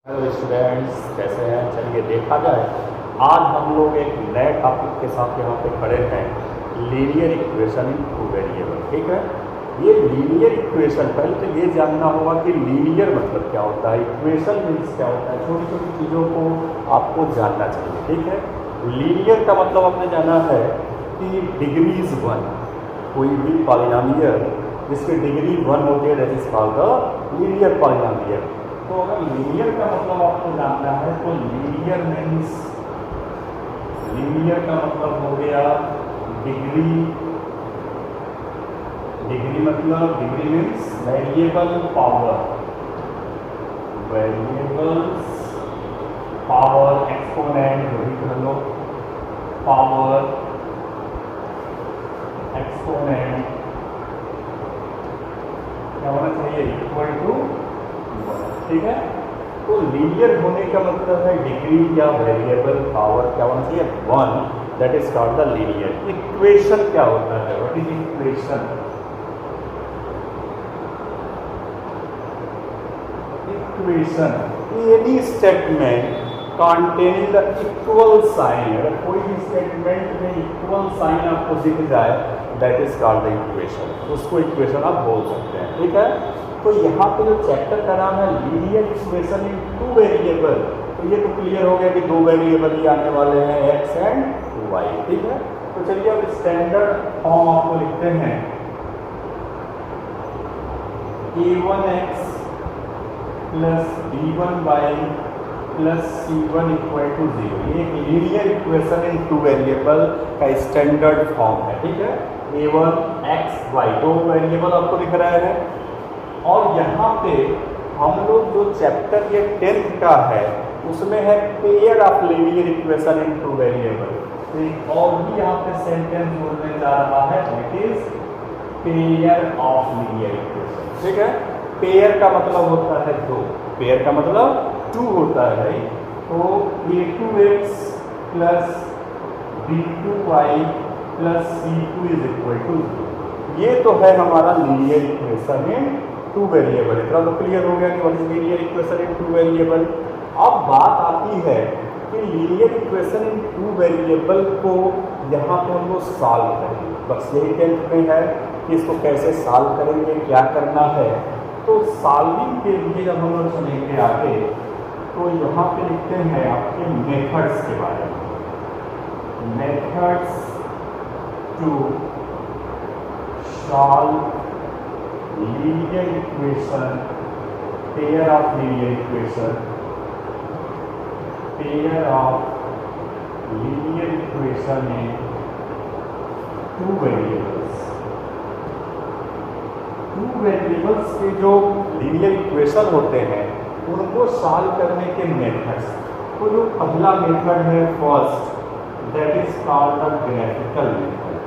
Hello students, कैसे हैं? चलिए देखा जाए, आज हम लोग एक नए टॉपिक के साथ यहाँ पे खड़े हैं, linear equation in two variable. ठीक है, ये लीनियर इक्वेशन, पहले तो ये जानना होगा कि लीनियर मतलब क्या होता है, इक्वेशन मीन्स क्या होता है। छोटी छोटी चीज़ों को आपको जानना चाहिए। ठीक है, लीनियर का मतलब आपने जाना है कि डिग्रीज वन, कोई भी पॉलिनोमियल जिसकी डिग्री वन होती है that is called the linear polynomial. तो अगर लीनियर का मतलब आपको जानना है तो लीनियर मीन्स, लीनियर का मतलब हो गया डिग्री। डिग्री मतलब, degree means variable power, variables power, exponent जो भी कर लो, पावर एक्सपोनेंट क्या होना चाहिए, इक्वल टू। ठीक है, तो लीनियर होने का मतलब है डिग्री या वेरिएबल पावर क्या होना चाहिए, one, that is called the linear. Equation क्या होता है, what is equation? Equation any statement containing the equal sign, अगर कोई भी स्टेटमेंट में इक्वल साइन आपको दिख जाए that is called the equation, उसको इक्वेशन आप बोल सकते हैं। ठीक है, तो यहाँ पे जो चैप्टर का नाम है linear equation in two variable, तो ये तो क्लियर हो गया कि दो वेरिएबल ही आने वाले हैं, एक्स एंड वाई। ठीक है, तो चलिए अब स्टैंडर्ड फॉर्म आपको लिखते हैं, a1x plus b1y plus c1 equal to 0। ये एक linear equation in two variable का स्टैंडर्ड फॉर्म है। ठीक है, a1x y दो वेरिएबल आपको दिख रहा है, और यहाँ पे हम लोग जो चैप्टर ये 10th का है उसमें है pair of linear equation in two variable. तो एक और भी यहाँ पे सेंटेंस बोलने जा रहा है, it is pair of linear equation. ठीक है, पेयर का मतलब होता है दो, पेयर का मतलब टू होता है। तो a2x plus b2y plus c2 is equal to 0। ये तो है हमारा linear equation in two variable. इतना तो क्लियर हो गया कि what is linear equation in two variable. अब बात आती है कि linear equation in two variable को यहाँ पे हम लोग सॉल्व करेंगे, बस यही 10th में है कि इसको कैसे सॉल्व करेंगे, क्या करना है। तो सॉल्विंग के लिए जब हम लोग चलेंगे आगे, तो यहाँ पे लिखते हैं आपके मेथड्स के बारे में, methods to solve linear equation, pair of linear equation, pair of linear equation in two variables. Two variables के जो लीनियर इक्वेशन होते हैं उनको सॉल्व करने के मेथड्स। तो जो पहला मेथड है first, that is called the graphical method.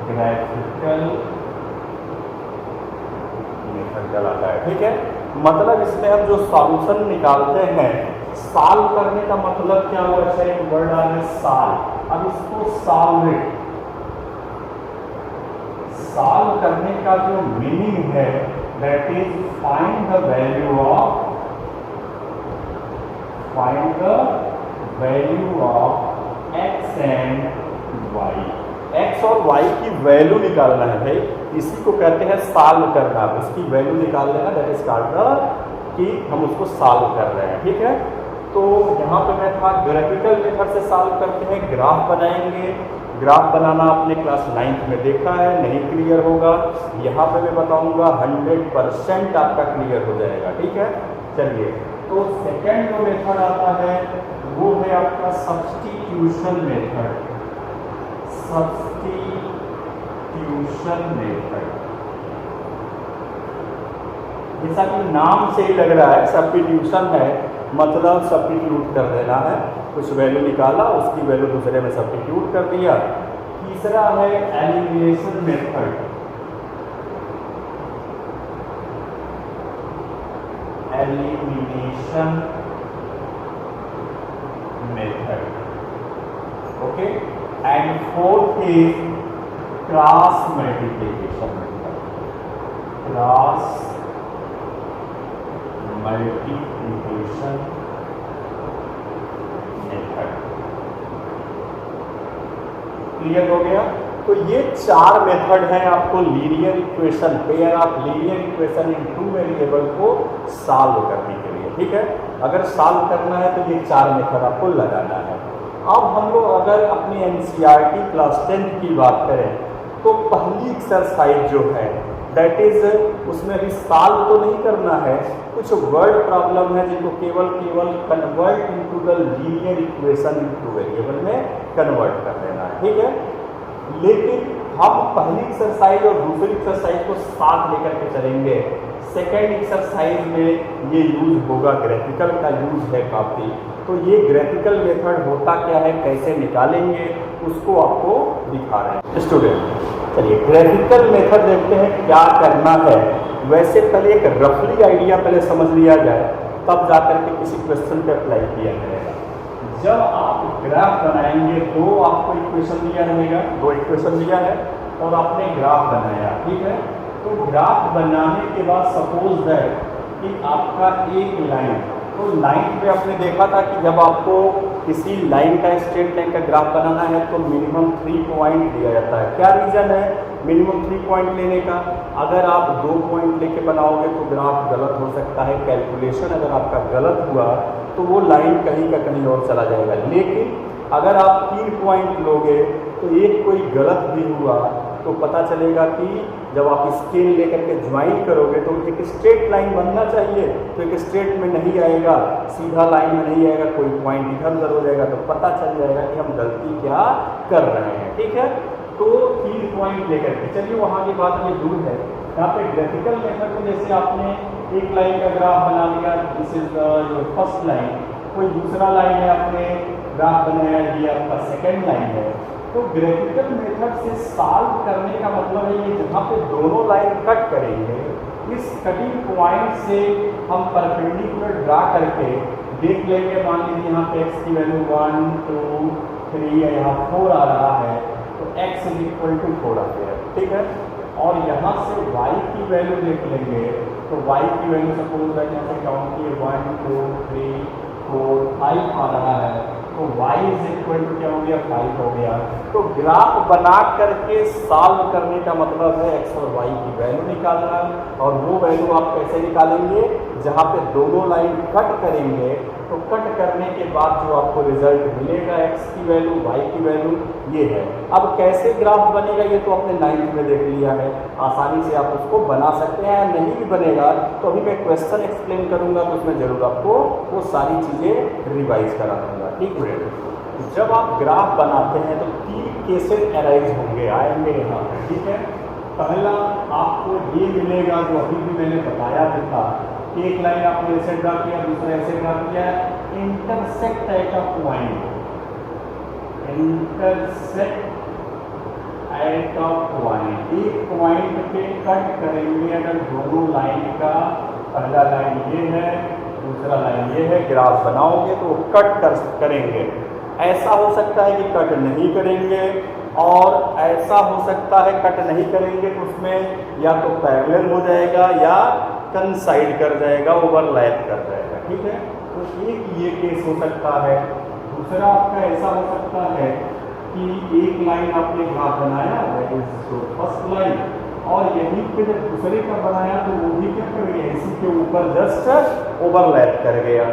Graphical method कहलाता है। ठीक है, मतलब इसमें हम जो सॉल्यूशन निकालते हैं, सॉल्व करने का मतलब क्या हुआ, अच्छा एक वर्ड आ रहा है सॉल्व। अब इसको सॉल्व करने का जो मीनिंग है that is find the value of, find the value of X and Y. X और वाई की वैल्यू निकालना है भाई, इसी को कहते हैं सॉल्व करना। उसकी वैल्यू निकाल लेना, दैट इज कॉल्ड कि हम उसको सॉल्व कर रहे हैं। ठीक है, तो यहाँ पे मैं था ग्राफिकल मेथड से सॉल्व करते हैं, ग्राफ बनाएंगे। ग्राफ बनाना आपने क्लास 9th में देखा है, नहीं क्लियर होगा यहाँ पे मैं बताऊंगा, 100% आपका क्लियर हो जाएगा। ठीक है, चलिए तो सेकेंड जो मेथड आता है वो है आपका सब्स्टिट्यूशन मेथड। सब्स्टिट्यूशन मेथड, जैसा कि नाम से ही लग रहा है सब्स्टिट्यूशन है, मतलब सब्स्टिट्यूट कर देना है, कुछ वैल्यू निकाला उसकी वैल्यू दूसरे में सब्स्टिट्यूट कर दिया। तीसरा है elimination method. Elimination method, okay. And fourth is cross multiplication method. Cross multiplication method. Clear हो गया? तो ये 4 मेथड हैं आपको linear equation, pair of linear equation in 2 variable को सॉल्व करने के लिए। ठीक है, अगर सॉल्व करना है तो ये 4 मेथड आपको लगाना है। अब हम लोग अगर अपनी एनसीईआरटी क्लास 10 की बात करें तो पहली एक्सरसाइज जो है दैट इज, उसमें अभी सॉल्व तो नहीं करना है, कुछ वर्ड प्रॉब्लम है जिनको केवल convert into the linear equation in 2 variable में कन्वर्ट कर देना है। ठीक है, लेकिन हम पहली एक्सरसाइज और दूसरी एक्सरसाइज को साथ लेकर के चलेंगे। सेकेंड एक्सरसाइज में ये यूज होगा, ग्राफिकल का यूज है काफ़ी। तो ये ग्राफिकल मेथड होता क्या है, कैसे निकालेंगे, उसको आपको दिखा रहे हैं स्टूडेंट। चलिए ग्राफिकल मेथड देखते हैं क्या करना है। वैसे पहले एक रफली आइडिया पहले समझ लिया जाए, तब जाकर के किसी क्वेश्चन पे अप्लाई किया जाएगा। जब आप ग्राफ बनाएंगे तो आपको इक्वेशन दिया रहेगा, 2 इक्वेशन दिया है और आपने ग्राफ बनाया। ठीक है, तो ग्राफ बनाने के बाद सपोज दैट कि आपका एक लाइन, तो लाइन पे आपने देखा था कि जब आपको किसी लाइन का स्ट्रेट लाइन का ग्राफ बनाना है तो मिनिमम 3 पॉइंट दिया जाता है। क्या रीज़न है मिनिमम 3 पॉइंट लेने का? अगर आप 2 पॉइंट लेके बनाओगे तो ग्राफ गलत हो सकता है, कैलकुलेशन अगर आपका गलत हुआ तो वो लाइन कहीं का कहीं और चला जाएगा। लेकिन अगर आप 3 पॉइंट लोगे तो एक कोई गलत भी हुआ तो पता चलेगा कि जब आप स्केल लेकर के ज्वाइन करोगे तो एक स्ट्रेट लाइन बनना चाहिए, तो एक स्ट्रेट में नहीं आएगा, सीधा लाइन में नहीं आएगा, कोई पॉइंट इधर उधर हो जाएगा, तो पता चल जाएगा कि हम गलती क्या कर रहे हैं। ठीक है, तो 3 पॉइंट लेकर के चलिए, वहाँ की बात ये दूर है। यहाँ पे ग्राफिकल मेथड में जैसे आपने एक लाइन का ग्राफ बना लिया, this is your first line, कोई दूसरा लाइन है आपने ग्राफ बनाया, ये आपका सेकेंड लाइन है। तो ग्राफिकल मेथड से सॉल्व करने का मतलब है ये जहाँ पे दोनों लाइन कट करेंगे, इस कटिंग पॉइंट से हम परपेंडिकुलर ड्रा करके देख लेंगे। मान लीजिए यहाँ पे x की वैल्यू 1 2 3 है, यहाँ 4 आ रहा है, तो x इज इक्वल टू 4 आ गया। ठीक है, और यहाँ से y की वैल्यू देख लेंगे, तो y की वैल्यू सपोज दैट यहाँ से काउंट किए 1 2 3 4 5 आ रहा है, तो y इज इक्वल टू क्या हो गया 5 हो गया। तो ग्राफ बना करके सॉल्व करने का मतलब है x और y की वैल्यू निकालना, और वो वैल्यू आप कैसे निकालेंगे, जहाँ पे दोनों लाइन कट करेंगे तो कट करने के बाद जो आपको रिजल्ट मिलेगा x की वैल्यू y की वैल्यू ये है। अब कैसे ग्राफ बनेगा ये तो आपने 9th में देख लिया है, आसानी से आप उसको बना सकते हैं। नहीं भी बनेगा तो अभी मैं क्वेश्चन एक्सप्लेन करूंगा तो उसमें जरूर आपको वो सारी चीज़ें रिवाइज करा दूंगा। ठीक है, जब आप ग्राफ बनाते हैं तो 3 केसेस अराइज होंगे, आएंगे यहाँ पे। ठीक है, पहला आपको ये मिलेगा जो अभी भी मैंने बताया था, एक लाइन आपने ऐसे ड्रा किया, दूसरा ऐसे ड्रा किया, intersect at a point, intersect at a point, एक पॉइंट पे कट करेंगे। अगर दोनों लाइन का पहला लाइन ये है, दूसरा लाइन ये है, ग्राफ बनाओगे तो कट करेंगे। ऐसा हो सकता है कि कट नहीं करेंगे, और ऐसा हो सकता है कट नहीं करेंगे तो उसमें या तो पैरेलल हो जाएगा या कंसाइड कर जाएगा, ओवरलैप कर जाएगा। ठीक है, तो एक ये केस हो सकता है। दूसरा आपका ऐसा हो सकता है कि एक लाइन आपने ग्राफ बनाया, फर्स्ट लाइन, और यहीं पे जब दूसरे का बनाया तो वो भी क्या कर गया, इसी के ऊपर जस्ट ओवरलैप कर गया।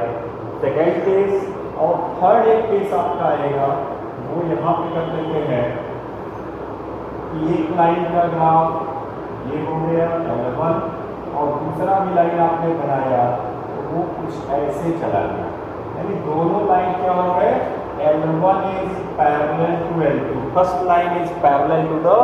सेकेंड केस, और थर्ड एक केस आपका आएगा, वो यहाँ पे कर देते हैं कि एक लाइन का ग्राफ ये हो गया L1, और दूसरा भी लाइन आपने बनाया तो वो कुछ ऐसे चला गया, यानी दोनों लाइन क्या हो गए, L1 is parallel to L2, first line is parallel to the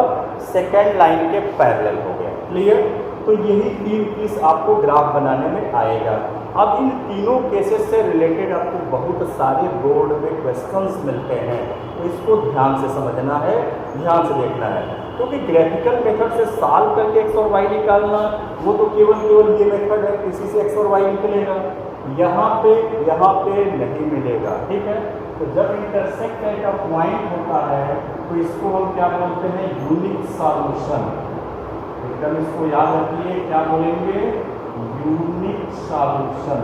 second line के पैरेलल हो गया। क्लियर? तो यही 3 केस आपको ग्राफ बनाने में आएगा। अब इन तीनों केसेस से रिलेटेड आपको बहुत सारे बोर्ड में क्वेश्चंस मिलते हैं, तो इसको ध्यान से समझना है, ध्यान से देखना है, क्योंकि ग्राफिकल मेथड से सॉल्व करके x और y निकालना वो तो केवल ये मेथड है, इसी से x और y निकलेगा, यहाँ पे नहीं मिलेगा। ठीक है, तो जब इंटरसेक्ट एट अ पॉइंट होता है तो इसको हम क्या बोलते हैं, यूनिक सॉल्यूशन। एकदम इसको याद रखिए, क्या बोलेंगे, यूनिक सॉल्यूशन।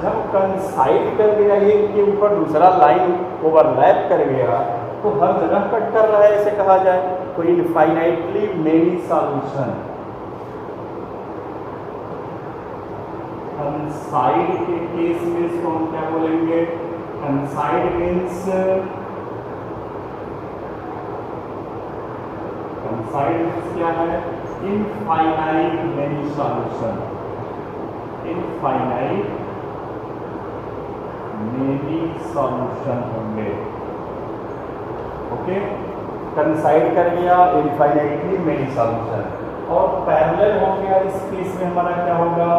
जब कंसाइड कर गया एक के ऊपर दूसरा लाइन ओवरलैप कर गया तो हर जगह कट कर रहा है ऐसे कहा जाए, तो इनफाइनाइटली मेनी सॉल्यूशन। कंसाइड के केस में इसको हम क्या बोलेंगे? कंसाइड मीन्स क्या है? Infinite many solution. Infinite many solution होंगे। ओके, कंसाइड कर गया इनफाइनाइटली मेनी सॉल्यूशन। और पैरेलल हो गया इस केस में हमारा क्या होगा?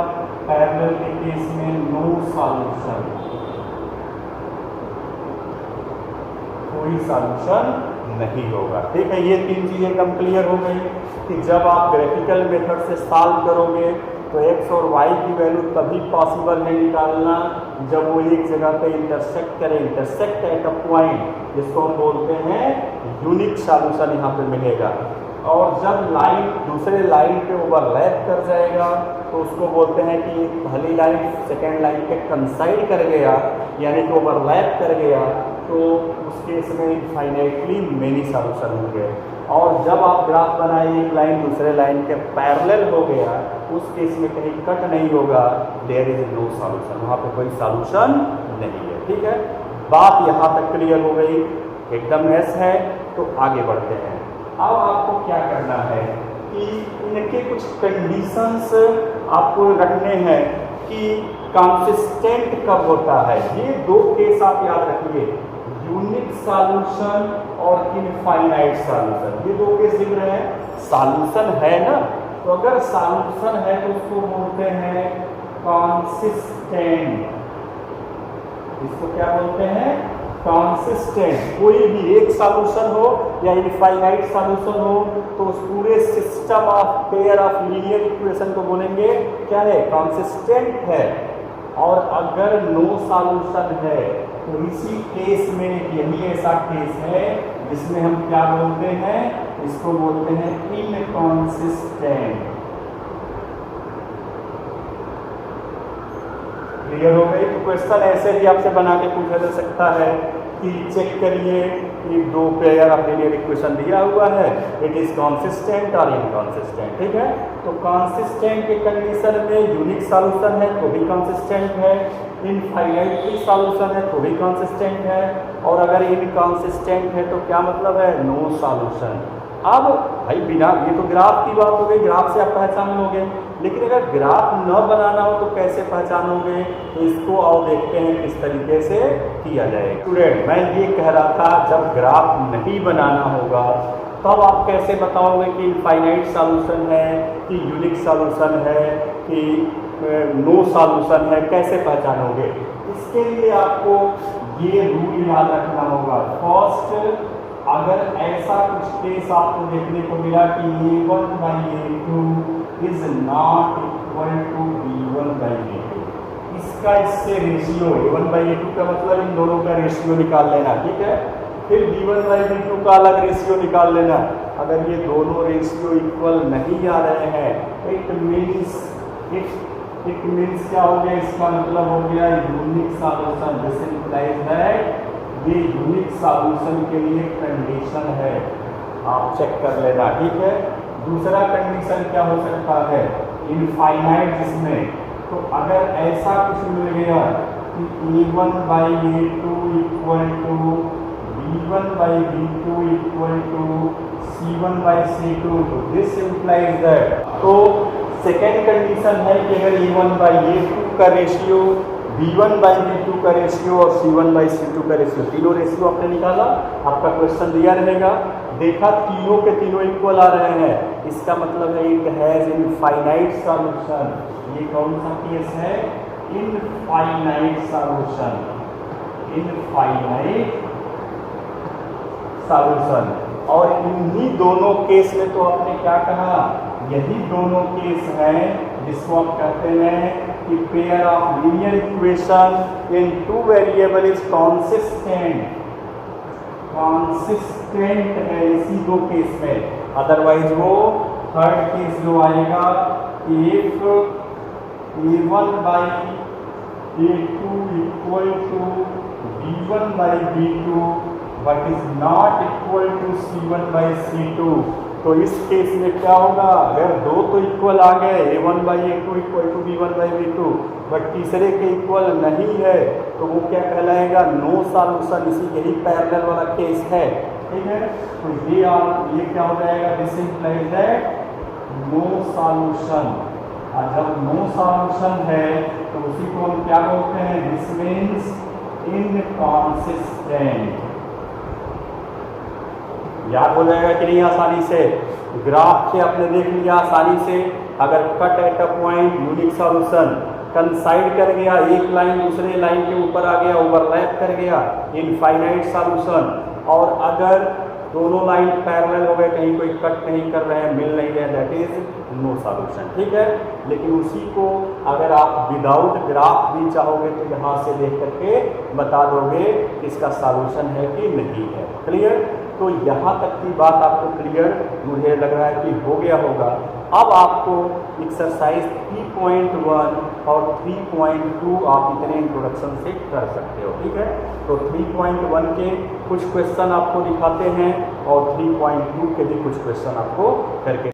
पैरेलल के केस में नो सॉल्यूशन, कोई सॉल्यूशन नहीं होगा। ठीक है, ये तीन चीजें एकदम क्लियर हो गई कि जब आप ग्राफिकल मेथड से सॉल्व करोगे तो x और y की वैल्यू तभी पॉसिबल है निकालना जब वो एक जगह पे इंटरसेक्ट करे। इंटरसेक्ट एट अ पॉइंट जिसको हम बोलते हैं यूनिक सॉल्यूशन यहाँ पे मिलेगा। और जब लाइन दूसरे लाइन पे ओवरलैप कर जाएगा तो उसको बोलते हैं कि पहली लाइन सेकेंड लाइन पे कंसाइड कर गया, यानी कि ओवरलैप कर गया, तो उस केस में इनफाइनाइटली मेनी सॉल्यूशन होंगे। और जब आप ग्राफ बनाए एक लाइन दूसरे लाइन के पैरेलल हो गया, उस केस में कहीं कट नहीं होगा, देयर इज नो सॉल्यूशन, वहाँ पे कोई सॉल्यूशन नहीं है। ठीक है, बात यहाँ तक क्लियर हो गई, एकदम यस है। तो आगे बढ़ते हैं। अब आपको क्या करना है कि इनके कुछ कंडीशंस आपको रखने हैं कि कंसिस्टेंट कब होता है। ये दो केस आप याद रखिए, यूनिक सॉल्यूशन और इनफाइनाइट सॉल्यूशन। ये दो केस दिख रहे हैं। सॉल्यूशन है ना, तो अगर सॉल्यूशन है तो उसको बोलते हैं कंसिस्टेंट। इसको क्या बोलते हैं? कंसिस्टेंट। कोई भी एक सॉल्यूशन हो या इनफाइनाइट सॉल्यूशन हो तो उस पूरे system of pair of linear equation को बोलेंगे क्या है? कंसिस्टेंट है। और अगर नो सॉल्यूशन है तो इसी केस में यही ऐसा केस है जिसमें हम क्या बोलते हैं? इसको बोलते हैं इनकंसिस्टेंट। क्लियर हो गई? तो क्वेश्चन ऐसे भी आपसे बना के पूछा जा सकता है कि चेक करिए कि दो पेयर ऑफ लीनियर इक्वेशन दिया हुआ है, इट इज कंसिस्टेंट और इनकंसिस्टेंट। ठीक है, तो कंसिस्टेंट के कंडीशन में यूनिक सॉल्यूशन है तो भी कंसिस्टेंट है, इनफाइनाइटली सॉल्यूशन है तो भी कंसिस्टेंट है, और अगर इनकंसिस्टेंट है तो क्या मतलब है? No solution. अब भाई बिना, ये तो ग्राफ की बात हो गई, ग्राफ से आप पहचान लोगे, लेकिन अगर ग्राफ न बनाना हो तो कैसे पहचानोगे? तो इसको आओ देखते हैं किस तरीके से किया जाए। स्टूडेंट, मैं ये कह रहा था जब ग्राफ नहीं बनाना होगा तब आप कैसे बताओगे कि इनफाइनाइट सॉल्यूशन है कि यूनिक सॉल्यूशन है कि नो सॉल्यूशन है, कैसे पहचानोगे? इसके लिए आपको ये रूल याद रखना होगा। फर्स्ट, अगर ऐसा कुछ केस आपको देखने को मिला कि a1/a2 is not equal to b1/a2, इसका इससे रेशियो a1/a2 का मतलब इन दोनों का रेशियो निकाल लेना। ठीक है, फिर b1/b2 का अलग रेशियो निकाल लेना। अगर ये दोनों रेशियो इक्वल नहीं आ रहे हैं, इट मीन्स क्या हो गया? इसका मतलब हो गया unique solution. This implies that ये यूनिक सॉल्यूशन के लिए कंडीशन है, आप चेक कर लेना। ठीक है, दूसरा कंडीशन क्या हो सकता है? इनफाइनाइट जिसमें, तो अगर ऐसा कुछ मिल गया कि a1/a2 equal to b1/b2 equal to c1/c2, तो दिस इंप्लाइज दैट। तो सेकेंड कंडीशन है कि अगर a1/a2 का रेशियो, b1/b2 का रेशियो और c1/c2 का रेशियो, तीनों रेशियो आपने निकाला, आपका क्वेश्चन दिया रहेगा, देखा तीनों के तीनों इक्वल आ रहे हैं, इसका मतलब है इट हैज इनफाइनाइट सॉल्यूशन। ये कौन सा केस है? Infinite solution. Infinite solution. और इन्हीं दोनों केस में तो आपने क्या कहा? यही दोनों केस हैं जिसको आप कहते हैं कि pair of linear equation in two variable is consistent. Consistent है इसी दो केस में। अदरवाइज वो थर्ड केस जो आएगा, if A1 by A2 equal to B1 by B2 but is not equal to C1 by C2, तो इस case में क्या होगा, अगर दो तो इक्वल आ गए A1 by A2 equal to B1 by B2 but तीसरे के इक्वल नहीं है, तो वो क्या कहलाएगा, नो सॉल्यूशन। इसी यही पैरेलल वाला केस है, ठीक है। तो ये क्या हो जाएगा, this implies that no solution. और जब नो सॉल्यूशन है तो उसी को हम क्या बोलते हैं, दिस मीन्स इनकॉन्सिस्टेंट। याद हो जाएगा कि नहीं आसानी से, ग्राफ से आपने देख लिया आसानी से, अगर cut at a point unique solution, कंसाइड कर गया, एक लाइन दूसरे लाइन के ऊपर आ गया, ओवरलैप कर गया, इनफाइनाइट सॉल्यूशन। और अगर दोनों लाइन पैरेलल हो गए, कहीं कोई कट नहीं कर रहे हैं, मिल नहीं रहे, दैट इज नो सॉल्यूशन, ठीक है। लेकिन उसी को अगर आप विदाउट ग्राफ भी चाहोगे तो यहाँ से देख करके बता दोगे इसका सॉल्यूशन है कि नहीं है। क्लियर? तो यहाँ तक की बात आपको क्लियर मुझे लग रहा है कि हो गया होगा। अब आपको एक्सरसाइज 3.1 और 3.2 आप इतने इंट्रोडक्शन से कर सकते हो, ठीक है। तो 3.1 के कुछ क्वेश्चन आपको दिखाते हैं और 3.2 के भी कुछ क्वेश्चन आपको करके